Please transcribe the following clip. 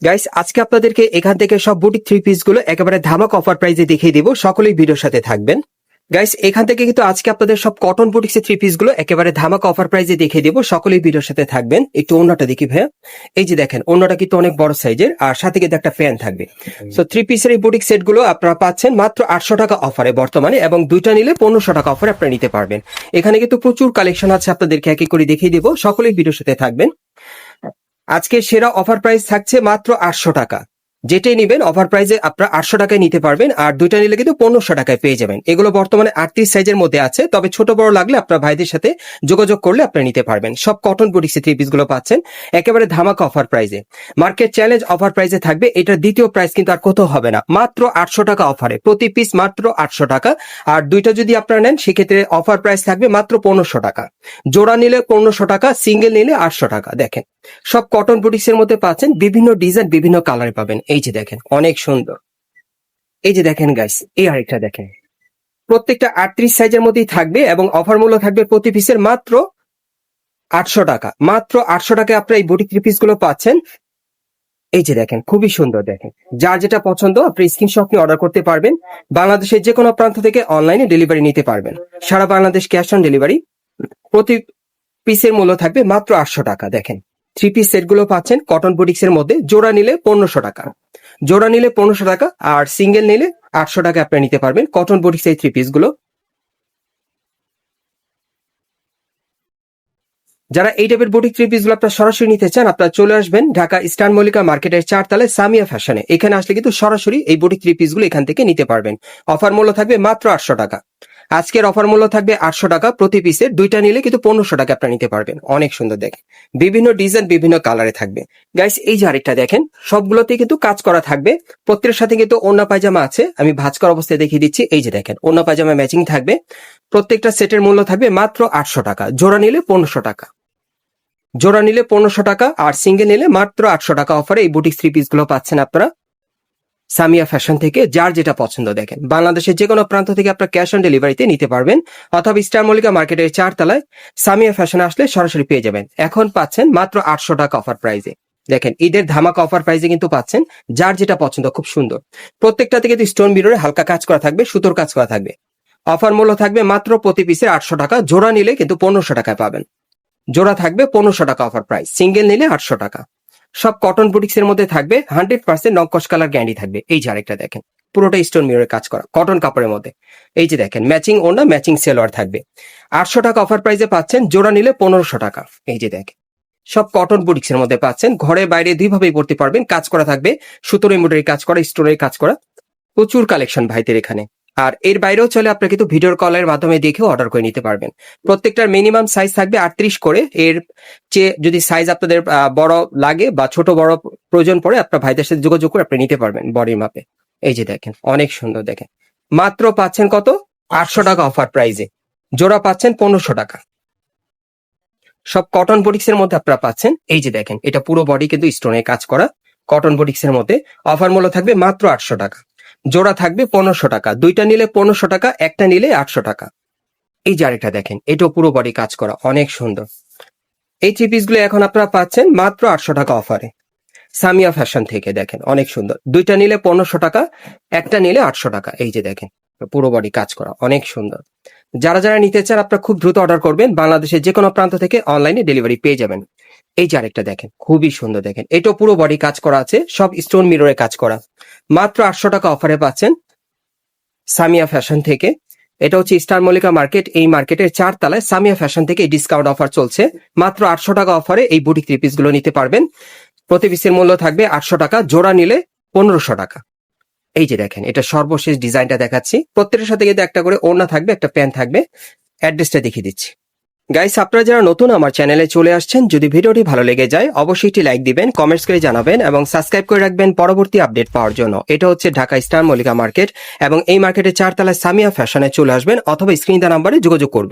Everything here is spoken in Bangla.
গাইস, আজকে আপনাদেরকে এখান থেকে সব বুটিক থ্রি পিস গুলো একেবারে ধামাক অফার প্রাইসে দেখিয়ে দিব। সকলেই ভিডিওর সাথে থাকবেন। গাইস, এখান থেকে কিন্তু আজকে আপনাদের সব কটন বুটিক্স থ্রি পিস গুলো একেবারে ধামাক অফার প্রাইসে দেখিয়ে দিব। সকলেই ভিডিওর সাথে থাকবেন। একটু ওন্নাটা দেখি ভাইয়া। এই যে দেখেন, ওন্নাটা কিন্তু অনেক বড় সাইজের, আর সাথে কিন্তু একটা প্যান্ট থাকবে। সো থ্রি পিসের এই বুটিক সেট গুলো আপনারা পাচ্ছেন মাত্র 800 টাকা অফারে বর্তমানে, এবং দুইটা নিলে 1500 টাকা অফারে আপনারা নিতে পারবেন। এখানে কিন্তু প্রচুর কালেকশন আছে, আপনাদেরকে এক এক করে দেখিয়ে দিব। সকলেই ভিডিওর সাথে থাকবেন। আজকে সেরা অফার প্রাইস থাকছে মাত্র 800 টাকা। যেটাই নিবেন অফার প্রাইসে আপনারা 800 টাকায় নিতে পারবেন, আর দুইটা নিলে কিন্তু 1500 টাকায় পেয়ে যাবেন। এগুলো বর্তমানে 38 সাইজের মধ্যে আছে, তবে ছোট বড় লাগলে আপনার ভাইদের সাথে যোগাযোগ করলে আপনারা নিতে পারবেন। সব কটন বুটিক্স থ্রি পিস গুলো পাচ্ছেন একেবারে ধামাকা অফার প্রাইসে। মার্কেট চ্যালেঞ্জ অফার প্রাইসে থাকবে। এটার দ্বিতীয় প্রাইস কিন্তু আর কোথাও হবে না, মাত্র 800 টাকা অফারে, প্রতি পিস মাত্র 800 টাকা। আর দুইটা যদি আপনারা নেন সেক্ষেত্রে অফার প্রাইস থাকবে মাত্র 1500 টাকা। জোড়া নিলে 1500 টাকা, সিঙ্গেল নিলে 800 টাকা। দেখেন, সব কটন বুটিক্স এর মধ্যে পাচ্ছেন বিভিন্ন ডিজাইন, বিভিন্ন কালারে পাবেন। এই যে দেখেন, অনেক সুন্দর। এই যে দেখেন গাইস, এই আরেকটা দেখেন, প্রত্যেকটা 38 সাইজের মধ্যেই থাকবে, এবং অফার মূল্য থাকবে প্রতি পিসের মাত্র 800 টাকা। মাত্র 800 টাকায় আপনারা এই বুটিক থ্রি পিস গুলো পাচ্ছেন। এই যে দেখেন, খুবই সুন্দর। দেখেন, যার যেটা পছন্দ আপনি স্ক্রিনশট নিয়ে অর্ডার করতে পারবেন। বাংলাদেশের যে কোনো প্রান্ত থেকে অনলাইনে ডেলিভারি নিতে পারবেন। সারা বাংলাদেশ ক্যাশ অন ডেলিভারি। প্রতি পিসের মূল্য থাকবে মাত্র 800 টাকা। দেখেন, থ্রি পিস সেট গুলো পাচ্ছেন কটন বুটিক্স এর মধ্যে। জোড়া নিলে 1500 টাকা, জোড়া নিলে 1500 টাকা, আর সিঙ্গেল নিলে 800 টাকা আপনারা নিতে পারবেন কটন বুটিক্স এই থ্রি পিস গুলো। যারা এই টাইপের বুটিক থ্রি পিস গুলো আপনারা সরাসরি নিতে চান, আপনারা চলে আসবেন ঢাকা ইস্টার্ন মল্লিকা মার্কেটের 4 তলায় সামিয়া ফ্যাশনে। এখানে আসলে কিন্তু সরাসরি এই বুটিক থ্রি পিস গুলো এখান থেকে নিতে পারবেন। অফার মূল্য থাকবে মাত্র 800 টাকা। আজকের অফার মূল্য থাকবে 800 টাকা প্রতি পিসের। দুইটা নিলে কিন্তু 1500 টাকা আপনারা নিতে পারবেন। অনেক সুন্দর। দেখেন, বিভিন্ন ডিজাইন, বিভিন্ন কালারে থাকবে। গাইস, এই যে আরেকটা দেখেন, সবগুলোতে কিন্তু কাজ করা থাকবে। প্রত্যেকের সাথে কিন্তু ওড়না পায়জামা আছে, আমি ভাঁজ করা অবস্থায় দেখিয়ে দিচ্ছি। এই যে দেখেন, ওড়না পায়জামা ম্যাচিং থাকবে। প্রত্যেকটা সেটের মূল্য থাকবে মাত্র 800 টাকা। জোড়া নিলে 1500 টাকা, জোড়া নিলে 1500 টাকা, আর সিঙ্গেল নিলে মাত্র 800 টাকা অফারে এই বুটিক থ্রি পিস গুলো পাচ্ছেন আপনারা সামিয়া ফ্যাশন থেকে। যার যেটা পছন্দ, দেখেন বাংলাদেশের যে কোনো প্রান্ত থেকে আপনারা ক্যাশ অন ডেলিভারিতে নিতে পারবেন, অথবা স্টার মল্লিকা মার্কেটের 4 তলায় সামিয়া ফ্যাশনে আসলে সরাসরি পেয়ে যাবেন। এখন পাচ্ছেন মাত্র 800 টাকা অফার প্রাইসে। দেখেন, ঈদের ধামাকা অফার প্রাইসে কিন্তু পাচ্ছেন। যার যেটা পছন্দ, খুব সুন্দর। প্রত্যেকটাতে কিন্তু স্টোন মিররে হালকা কাজ করা থাকবে, সুতোর কাজ করা থাকবে। অফার মূল্য থাকবে মাত্র প্রতি পিসের 800 টাকা। জোড়া নিলে কিন্তু 1500 টাকায় পাবেন। জোড়া থাকবে 1500 টাকা অফার প্রাইস, সিঙ্গেল নিলে 800 টাকা। সব কটন বুটিক্স এর মধ্যে থাকবে 100% নকশ কালার গ্যারান্টি থাকবে। এই যে আরেকটা দেখেন, পুরোটা স্টোন মিররের কাজ করা কটন কাপড়ের মধ্যে। এই যে দেখেন, ম্যাচিং ওড়না, ম্যাচিং সেলোয়ার থাকবে। 800 টাকা অফার প্রাইসে পাচ্ছেন, জোড়া নিলে 1500 টাকা। এই যে দেখেন, সব কটন বুটিক্স এর মধ্যে পাচ্ছেন। ঘরে বাইরে দুইভাবেই পড়তে পারবেন। কাজ করা থাকবে, সুতোর এমব্রয়ডারি কাজ করা, স্টোনের কাজ করা। প্রচুর কালেকশন ভাইদের এখানে। আর এর বাইরেও চলে, আপনারা কিন্তু ভিডিওর কলের মাধ্যমে দেখেও অর্ডার করে নিতে পারবেন। প্রত্যেকটার মিনিমাম সাইজ থাকবে 38 করে। এর চেয়ে যদি সাইজ আপনাদের বড় লাগে বা ছোট বড় প্রয়োজন পড়ে, আপনার ভাইদের সাথে যোগাযোগ করে আপনি নিতে পারবেন বডির মাপে। এই যে দেখেন, অনেক সুন্দর। দেখেন, মাত্র পাচ্ছেন কত? 800 টাকা অফার প্রাইজে। জোড়া পাচ্ছেন 1500 টাকা। সব কটন বুটিক্স এর মধ্যে আপনারা পাচ্ছেন। এই যে দেখেন, এটা পুরো বডি কিন্তু স্টোনের কাজ করা কটন বুটিক্স এর মধ্যে। অফার মূল্য থাকবে মাত্র 800 টাকা। জোড়া থাকবে 1500 টাকা। দুইটা নিলে 1500 টাকা, একটা নিলে 800 টাকা। এই যে আরেকটা দেখেন, এটাও পুরো বডি কাজ করা, অনেক সুন্দর। এই থ্রি পিস গুলো এখন আপনারা পাচ্ছেন মাত্র 800 টাকা অফারে সামিয়া ফ্যাশন থেকে। দেখেন, অনেক সুন্দর। দুইটা নিলে 1500 টাকা, একটা নিলে 800 টাকা। এই যে দেখেন, পুরো বডি কাজ করা, অনেক সুন্দর। যারা যারা নিতে চান আপনারা খুব দ্রুত অর্ডার করবেন। বাংলাদেশের যে কোনো প্রান্ত থেকে অনলাইনে ডেলিভারি পেয়ে যাবেন। এই যে আরেকটা দেখেন, খুবই সুন্দর। দেখেন, এটাও পুরো বডি কাজ করা আছে, সব স্টোন মিররে কাজ করা। মাত্র 800 টাকা অফারে পাচ্ছেন সামিয়া ফ্যাশন থেকে। এটা হচ্ছে স্টার মল্লিকা মার্কেট। এই মার্কেটের 4 তলায় সামিয়া ফ্যাশন থেকে ডিসকাউন্ট অফার চলছে। মাত্র 800 টাকা অফারে এই বুটিক থ্রি পিস গুলো নিতে পারবেন। প্রতি পিসের মূল্য থাকবে 800 টাকা। জোড়া নিলে 1500 টাকা। এই যে দেখেন, এটা সর্বশেষ ডিজাইনটা দেখাচ্ছি। প্রত্যেকের সাথে কিন্তু একটা করে ওড়না থাকবে, একটা প্যান্ট থাকবে। অ্যাড্রেসটা দেখিয়ে দিচ্ছি। গাইস, আপনারা যারা নতুন আমার চ্যানেলে চলে আসছেন, যদি ভিডিওটি ভালো লেগে যায় অবশ্যই একটি লাইক দিবেন, কমেন্টস করে জানাবেন, এবং সাবস্ক্রাইব করে রাখবেন পরবর্তী আপডেট পাওয়ার জন্য। এটা হচ্ছে ঢাকা স্টার মল্লিকা মার্কেট, এবং এই মার্কেটের 4 তলায় সামিয়া ফ্যাশনে চলে আসবেন, অথবা স্ক্রিন দেওয়া নাম্বারে যোগাযোগ করবেন।